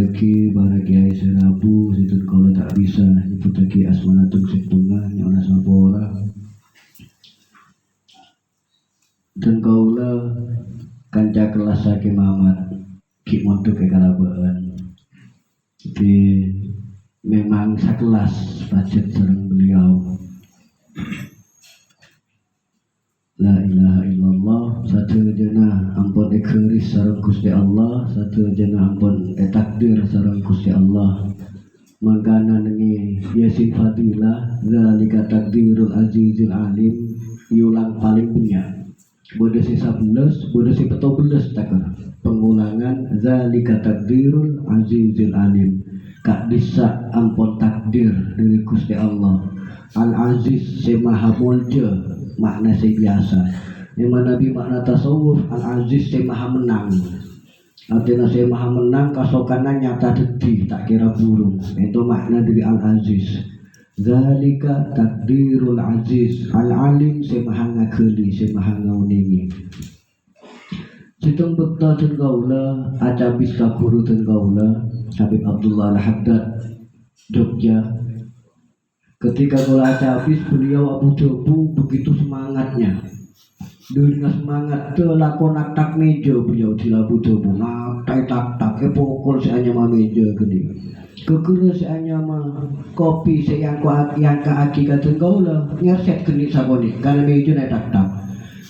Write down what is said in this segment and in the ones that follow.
lagi para kiai serabu situ kalau tak bisa nyebut lagi asmanatung situngan nyala sabora dan kaulah kanca kelas Ki Mamat Ki Montuk Kalabaan. Jadi memang sekelas budget sareng beliau. La ilaha illallah satu jana ampun ekeuris sareng Gusti Allah, satu jana ampun takdir sareng Gusti Allah. Mangkana nengi yasin fadilah zalika takdirul azizul alim yulang paling punya. Bodoh si 11, bodoh si 14 takar. Pengulangan zalika takdirul azizul alim. Kak bisa ampun takdir dari Gusti Allah. Al-Aziz si maha mulja makna si biasa. Yang Nabi makna tasawuf Al-Aziz si maha menang. Artinya si maha menang kasokannya nyata dedi tak kira burung. Itu makna dari Al-Aziz. Zalika takdirul aziz Al-Alim si maha ngakeli si maha ngauningi. Situng bekta dan gaula acabis kakuru dan gaula Habib Abdullah Al-Haddad Jogja. Ketika bola habis beliau Abu Dhabu begitu semangatnya. Dengan semangat telakon tak meja beliau di Abu Dhabu. Nak tak pokol si hanya meja gede. Kekera si hanya kopi si yang aki kata kau lah ngerset geni saboni karena meja nak tak.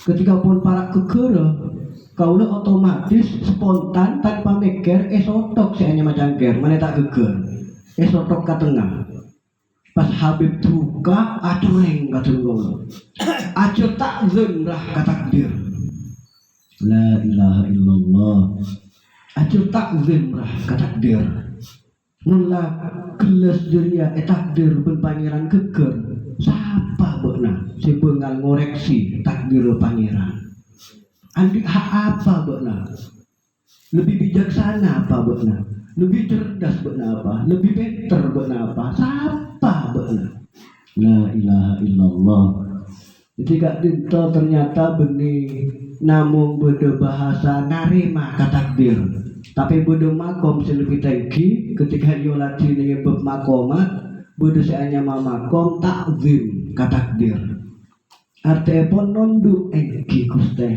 Ketika pun para kekera kau lah otomatis spontan tanpa mikir esotok si hanya macam ger mana tak geger esotok ke tengah. Pas Habib duka aculeng kata Allah acul takzim rah katakdir la ilaha illallah acul takzim rah katakdir mula gelas dunia takdir berpangeran geger siapa benar si bengal ngoreksi takdir pangeran andik hak apa benar lebih bijaksana apa benar lebih cerdas benar apa lebih better benar apa siapa benar la ilaha illallah. Ketika dinto ternyata benih namun beda bahasa narima katakdir tapi beda makom lebih tinggi ketika yolati dengan makomat beda seanya makom takzim katakdir artinya pun nondu engki guste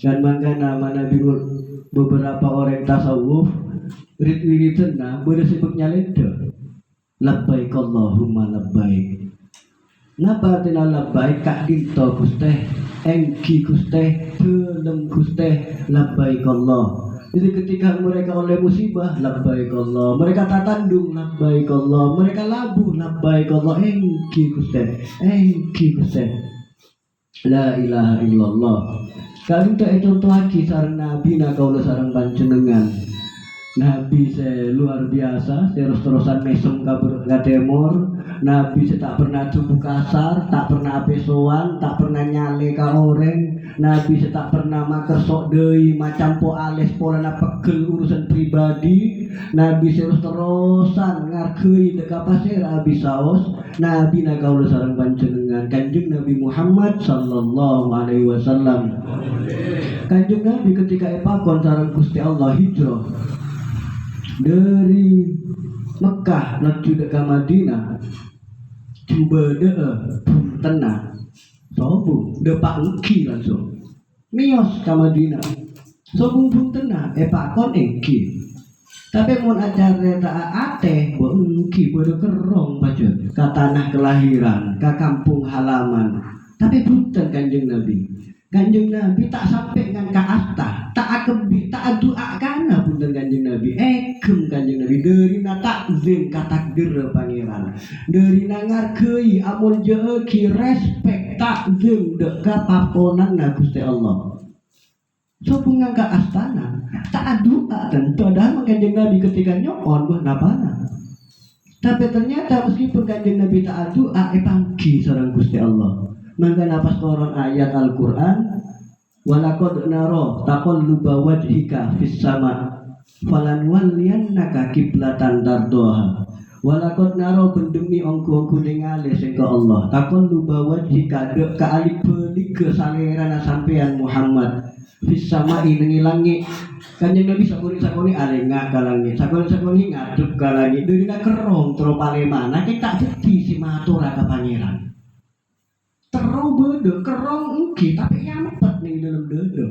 dan maka nama Nabi beberapa orang tasawuf rit-wiritan beda sibuknya leda labbaik Allahumma labbaik. Napa artinya labbaik kak dinto guste engki guste telem guste labbaik Allah. Jadi ketika mereka oleh musibah labbaik Allah, mereka tak tandung labbaik Allah, mereka labuh labbaik Allah engki guste la ilaha illallah. Kali itu contoh lagi sarang Nabi kaula sarang panjenengan. Nabi saya luar biasa, terus-terusan mesem ke timur. Nabi saya tak pernah cukup kasar, tak pernah apesoan, tak pernah nyale ka orang. Nabi saya tak pernah maker sok deui macam po ales polana pegel urusan pribadi. Nabi saya terus-terusan ngargei teka pasir abis saos. Nabi kaula sareng panjenengan Kanjeng Nabi Muhammad sallallahu alaihi wasallam. Kanjeng Nabi ketika epakon sareng Gusti Allah hijrah dari Mekah menuju ke Madinah coba tenang sobung depak engki langsung mios ke Madinah sobung tenang pakon engki tapi mau acara tak ate bo engki bodo kerong baca ke tanah kelahiran ke kampung halaman tapi punten Kanjeng Nabi tak sampai dengan ke asta tak akebi tak doa kana punten Kanjeng Nabi Kanjeng Nabi dari na takzim katakdir pangeran dari na ngargei amun jeuki respect takzim deka paponan na Gusti Allah so bunga ke astana tak doa dan padahal Kanjeng Nabi ketika nyokon buah napana tapi ternyata meskipun Kanjeng Nabi tak doa panggi sareng Gusti Allah. Maka napas turun ayat Al-Quran walaqad nara taqalluba wajhika fis sama falanwalliyannaka kiblatan tardoha walaqad nara bendemi ongko-ongko ningali sing ka Allah taqalluba wajhika dek ka alif belik ke salerana sampean Muhammad fis sama ing langit Kanjeng Nabi sakuni alengak ka langit, sakuni ngadep ka langit, deurina kerong tro palemana kita jadi si matura ka pangeran. Terong bedo kerong engki tapi nyampet ning dalam dodo.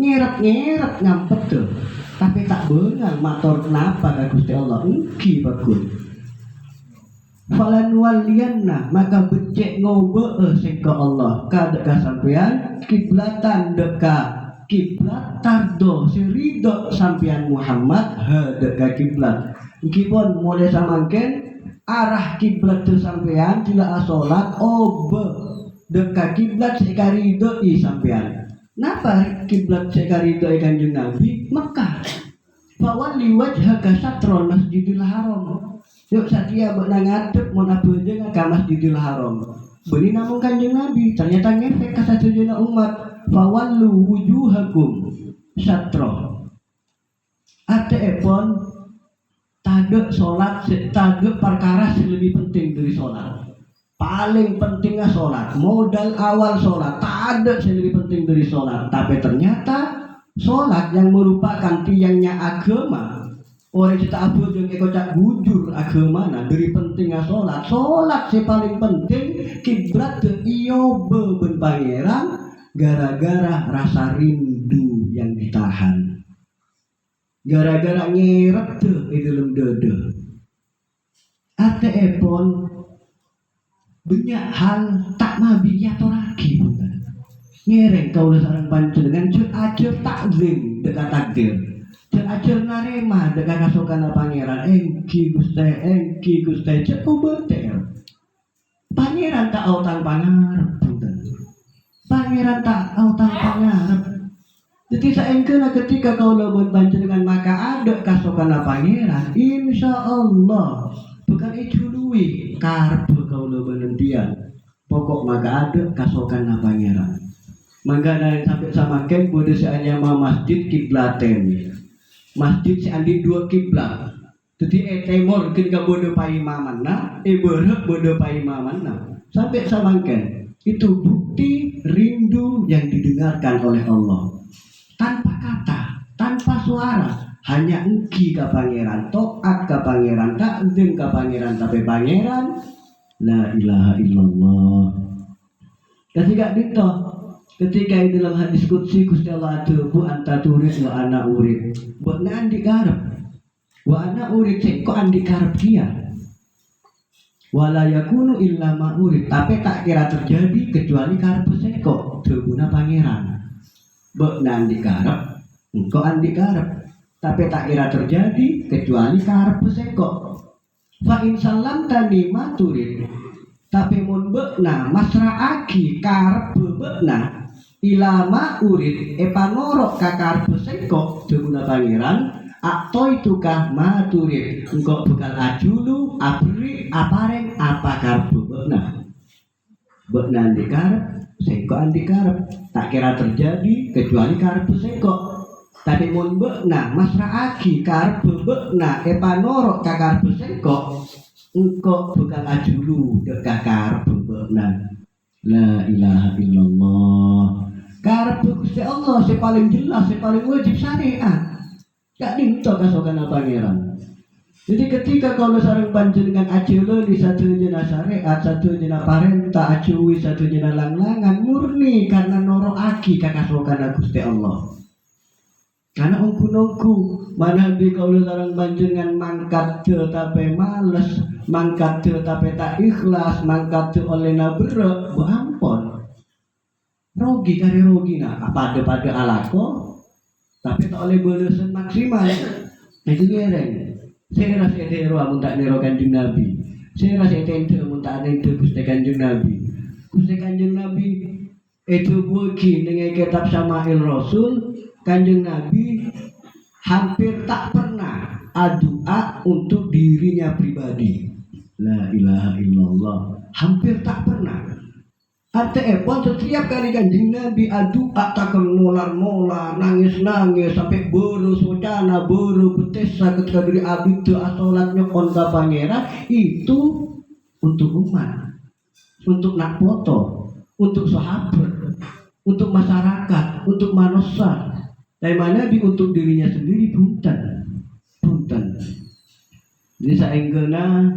Nyeret ngampet tuh. Tapi tak beungal matur kenapa ka Gusti Allah engki bagus. Falan walianna maka becek ngobe sing ka Allah kada ka sampean kiblatan deka kiblat tardo sirido sampean Muhammad hade ka kiblat kipun mulai samangken arah kiblat tu sampean tidak salat obe deka kiblat sekarido i sampean napa kiblat sekarido i Kanjeng Nabi Mekah fawalli wajhaka satron Masjidil Haram yuk satya beuna ngadep mun abeujeng ka Masjidil Haram beuni namung Kanjeng Nabi ternyata ngefek ka satujuna umat fawallu wujuhakum satro ateepon tade salat tade perkara sing lebih penting dari salat paling pentingnya salat modal awal salat tade sing lebih penting dari salat tapi ternyata salat yang merupakan tiangnya agama orang kita abu jeung ekocak bujur agama nah dari pentingnya salat sing paling penting kiblat teu iyo beubeun pangeran gara-gara rasa rindu yang ditahan gara-gara nyeret tuh di dalam dada ateepon banyak hal tak mabinya atau lagi ngereng kau sareng panjenengan jeung ajer takzim dekat takdir jeung ajer narema dekat kasukan pangeran engki Gusti cek beter pangeran tak autang pangarep pangeran tak autang pangarep jadi saengkeuna ketika kau leubeun panjenengan maka ada kasokana pangeran insyaallah bukan ijuluwi karep kau leubeun dian pokok maka ada kasokana pangeran mangga dari sampai samakeun bode saanya masjid kiblaten masjid si andi dua kiblat jadi temor keun ka bode paimamanna beureup bode paimamanna sampai samakeun itu bukti rindu yang didengarkan oleh Allah tanpa kata, tanpa suara hanya engki ka pangeran taat ka pangeran takzim ka pangeran tapi pangeran la ilaha illallah ketika di dalam hadis qudsi Gusti Allah atubu anta turid wa ana urid buat andi karep wa ana urid kok andi karep dia wala yakunu illa ma'urid tapi tak kira terjadi kecuali karep seko teguna pangeran bek nandi karep engko andi karep tapi tak kira terjadi kecuali karep seko fa in salam tani maturid tapi mun bekna masraaki karep bekna ila ma'urid epanorok ka karep seko teguna pangeran atau itukah maturid engkau bukan ajulu abri apareng apa karbu bekna dikarep seko andikarep tak kira terjadi kecuali karbu seko tadi mun bekna masraaki karbu bekna epanorok ka karbu seko engkau bukan ajulu deka karbu bekna la ilaha illallah karbu Gusti Allah si paling jelas si paling wajib syariat gak dinto kasokana pangeran. Jadi ketika kau sareng panjenengan aceuleun di satu jeuna syariat, satu jeuna parenta, acuwi satu jeuna langlangan murni karena noroaki ka kasokana Gusti Allah. Karena ungku-ungku mana di kau sareng panjenengan mangkat teu tapi males, mangkat teu tapi tak ikhlas, mangkat teu olehna beureup, ampun. Rogi kare rogina, apa pada alako tapi tak oleh belesan maksimal itu gereng saya rasa itu amun tak nero Kanjeng Nabi saya rasa itu amun tak nero Gusti Kanjeng Nabi Gusti Kanjeng Nabi itu buki dengan kitab Syama'il Rasul Kanjeng Nabi hampir tak pernah doa untuk dirinya pribadi la ilaha illallah hampir tak pernah Artinya setiap kali Kanjeng Nabi doa takkan molar-molar, nangis-nangis sampai buru sodana, buru betesa ketika diri abdi itu asolat nyokon ka pangeran itu untuk umat, untuk nak foto, untuk sahabat, untuk masyarakat, untuk manusia. Dari mana Nabi untuk dirinya sendiri punten. Jadi saenggena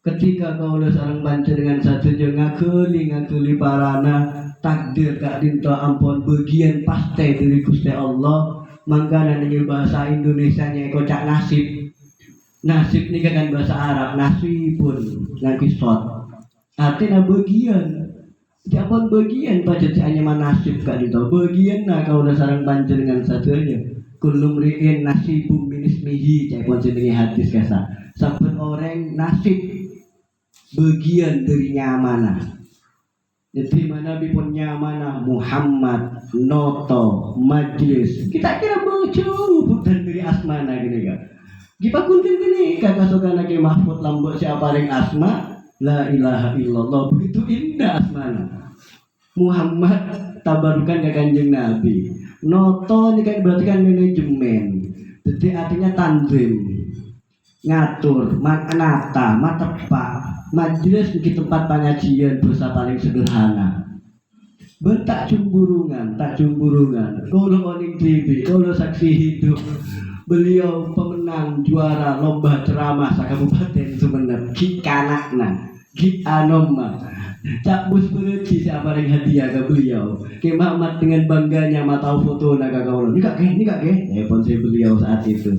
ketika kau sareng banca dengan satu ngakeli parana takdir kak dinta ampun bagian pasti dari Gusti Allah. Mangkana dengan bahasa Indonesia nya kocak nasib ini kan bahasa Arab nasibun lagi sot artinya bagian. Siapun bagian pada hanya manasib kak dinta bagian nah kau sareng banca dengan satunya kulum riin nasibum minismihi siapun jenenge hadis kasa saben orang nasib bagian dari nyamanah. Jadi mana pun nyamanah Muhammad noto majlis kita kira bojo bukan dari asmana gini kan kita kuntin gini kakak sokan lagi Mahfud lambok siapa ring asma la ilaha illallah begitu indah asmana Muhammad tabarukan ke kanjeng Nabi noto ini kan berarti kan manajemen jadi artinya tanzim ngatur nata matepak majelis di tempat pengajian dosa paling sederhana tak cumburungan kalau oning TV kalau saksi hidup beliau pemenang juara lomba ceramah Kabupaten Sumenep ki kanakna ki anoma cak bus bereci siapa yang hadiah ke beliau ki Muhammad dengan bangganya matau foto naga kaulo ini kak telepon saya beliau saat itu.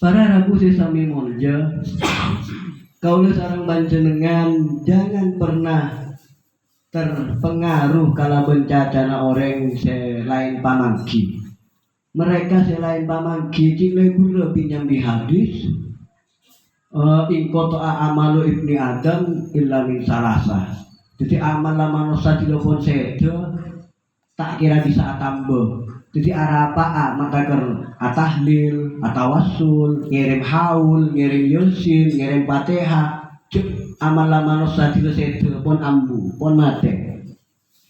Para rabu sesami molja kaulah sarang panjenengan jangan pernah terpengaruh kalau bencana orang selain pamangki. Mereka selain pamangki cile gula pinyambi hadis ingkoto amalu ibni Adam illa min salasa. Jadi amal manusia telepon sedo tak kira bisa tambah. Jadi arapa mataker atahlil, atawassul, ngirim haul, ngirim yusin, ngirim fatihah, amal manusia telepon pon ambu, pon mate.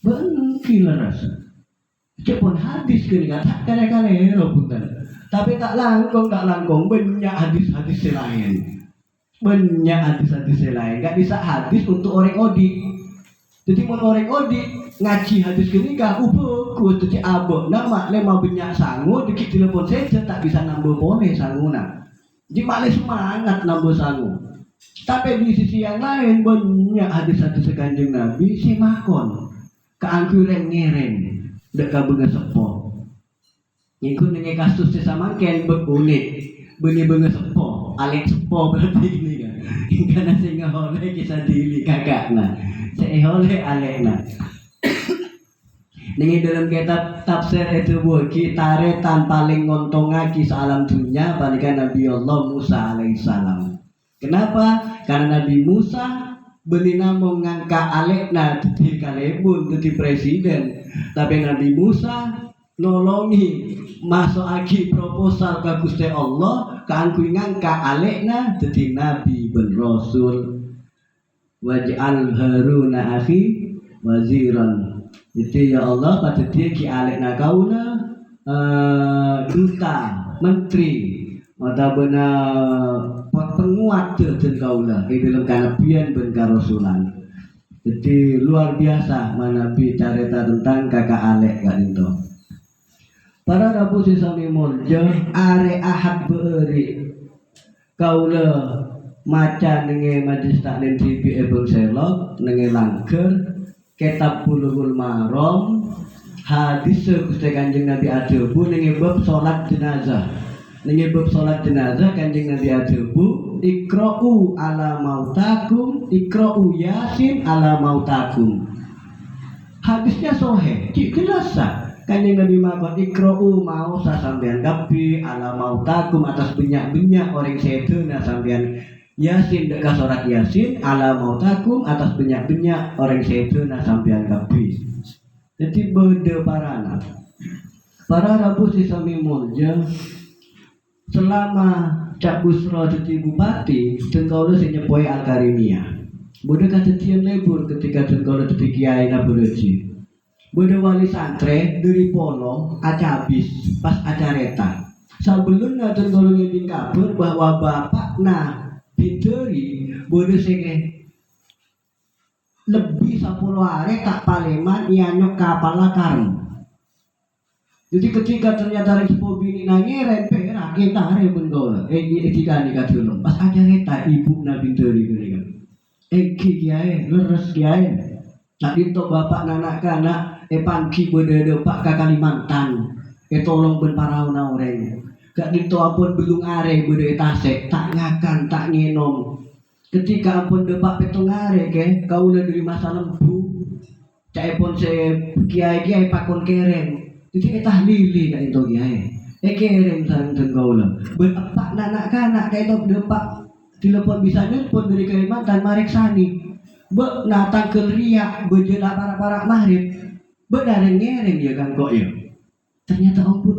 Benar rasa. Cepon hadis kini kata kare-kare punten. Tapi tak langkong banyak hadis-hadis lain. Banyak hadis-hadis lain. Gak bisa hadis untuk orang odi. Jadi mau orang odi ngaji hadis kini kah bagus. Jadi abok nama lema banyak sangu dikit telepon saja tak bisa nambah boleh sanguna. Jadi malah semangat nambah sangu. Tapi di sisi yang lain banyak hadis-hadis kanjeng Nabi si makon keangkuran ngerem dek kabungan sepo. Ikut dengan kasus sesama ken berunik benih sepo alek sepo berarti ini kan. Karena sehingga oleh kisah dili kakakna. Saya oleh alekna. Ning dalam kitab tafsir itu buki taretan paling ngontonga kisah alam dunia balikan Nabi Allah Musa alaihissalam. Kenapa? Karena Nabi Musa benina mau ngangka alekna jadi kalebun jadi presiden, tapi Nabi Musa nolongi masuk lagi proposal ke Gusti Allah keangkui ngangka alekna jadi Nabi ben Rasul. Waj'al Haruna akhi waziran. Jadi ya Allah pada dia ki alekna kauna duta menteri atau benar penguat dan kaula di dalam kanabian ben karasulan. Jadi luar biasa Nabi cerita tentang kakak alek gak itu. Para rabu sesami mulja are ahad beuri kaula maca nenge majlis taklim TV Ebon Selok nenge langker kitab Bulughul Maram hadis Gusti Kanjeng Nabi adebu nenge bab salat jenazah. Nenge bab salat jenazah Kanjeng Nabi adebu ikra'u ala mautakum ikra'u yasin ala mautakum. Hadisnya sahih, jelas Kanjeng Nabi maka ikra'u mau sampean gapi ala mautakum atas benyak-benyak orang sedena sampean Yasin dekat surat Yasin ala mautakum atas benyak-benyak orang sedena sampean gapi. Jadi beda parana. Para rabu sesami mulja selama Cak Busro jadi bupati Dengkaulo sing nyepoi Al-Karimiyah. Bodoh kadetian lebur ketika Dengkaulo jadi kiai Nabureji. Bodoh wali santre dari polo aca habis pas acareta. Sebelumnya Dengkaulo ngibing kabar bahwa bapakna bideri bodoh sing lebih 10 hari tak paleman nyanyok kapal lakarem. Jadi ketika ternyata sepuh bini nangeren perak kita are benggol. Jika nikah dulu. Pas aja kita ibu nabi teri kan. Kiai leres kiai. Nak dito bapak nanak kana pangki bedede pak ka Kalimantan. Tolong ben parauna oreng. Gak dito ampun belum are bede tasek tak ngakan tak ngenom. Ketika ampun depak petong are ke kau udah dari masa lembu. Cai pun se kiai pakon keren. Jadi kita lili kan itu kiai. Keren sareng tenggaula. Bepak nanak kanak kayak itu depak telepon bisa nelpon dari Kalimantan marek sani. Natang ke riak bejela para mahrib. Dareng ngereng ya kan kok ya. Ternyata ampun.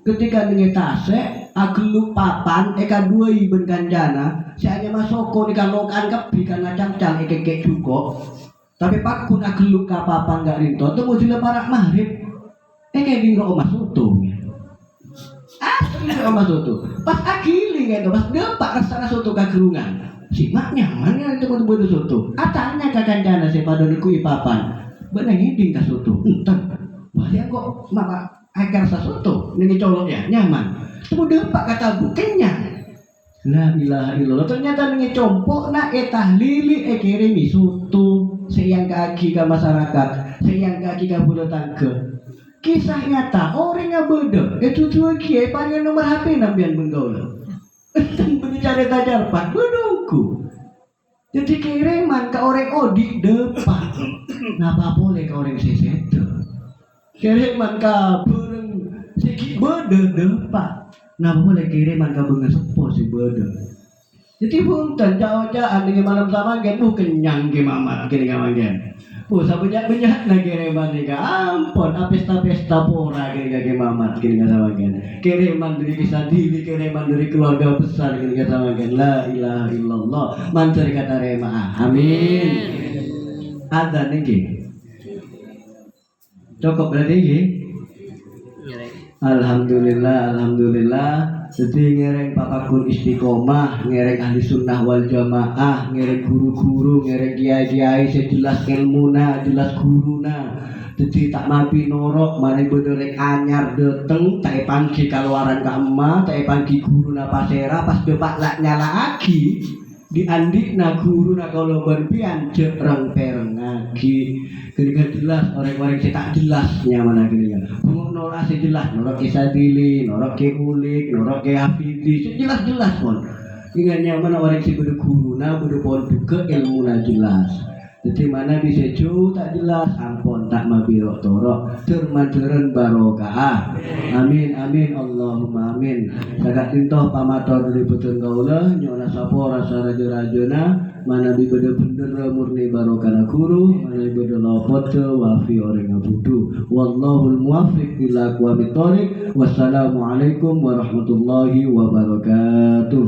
Ketika ngetase ageluk papan dua iben kanjana. Si hanya masoko di kalokan kepi karena cang-cang kek cukup. Tapi pak kun ageluk kapapan gak rinto. Tunggu sila para mahrib. Kayak di rumah soto. Asli rumah soto. Pas akili gitu, pas depak rasa soto kagerungan. Simak nyaman ya itu betul soto. Atanya kacancana si pada nikui papan. Benar ngiding ka soto. Entah. Wah ya kok maka agar sa soto. Ini colok ya nyaman. Tunggu depak kata bu kenyang. La ilaha illallah. Ternyata ini compok nak tahlili kirimi soto. Sayang kaki ke masyarakat. Sayang kaki ke bulu tangke. Kisah nyata orang yang beda itu tuh kiai panggil nomor HP nambian benggaul berbicara tajar pak bedongku jadi kireman ke orang odi depan napa boleh ke orang seseto kireman ke bereng segi beda depan napa boleh kireman ke bengen sepo si beda jadi punten jauh-jauh dengan malam sama gen kenyang ke mamat gini kawan sebanyak-banyak na kiriman ni ka ampun pesta-pesta pora kini mamat kini ka sama kan kiriman dari kisah diri kiriman dari keluarga besar kini ka sama kan la ilaha illallah mantar kata rema amin ada nih cukup berarti ya alhamdulillah jadi ngereng papakun istiqomah, ngereng ahli sunnah wal jamaah, ngereng guru-guru, ngereng kiai-kiai sejelas ilmuna, jelas guruna. Jadi tak mapi norok, mana benerek anyar deteng, tak panggi kaluaran ka emak, tak panggi guruna pasera, pas depak lak nyala aki, diandikna guruna kalau berpian jereng pereng aki. Kira jelas orang-orang yang tak jelasnya mana kira bunguk norak sejelas norok Isadili, norok ke Ulik, norok ke Hafidhi jelas-jelas pun ingatnya mana orang yang bener guru nah bener pohon buka ilmu nah jelas jadi mana bisa tak jelas ampun tak mabirok torok termaderen barokah amin Allahumma amin sakat tintoh pamator dari betul kaulah nyona sapo rasa rajo-rajona mana bi bener-bener murni barokah guru mana bener lopot wafi orang ngabudu wallahul muwaffiq ila aqwamit thoriq wassalamualaikum warahmatullahi wabarakatuh.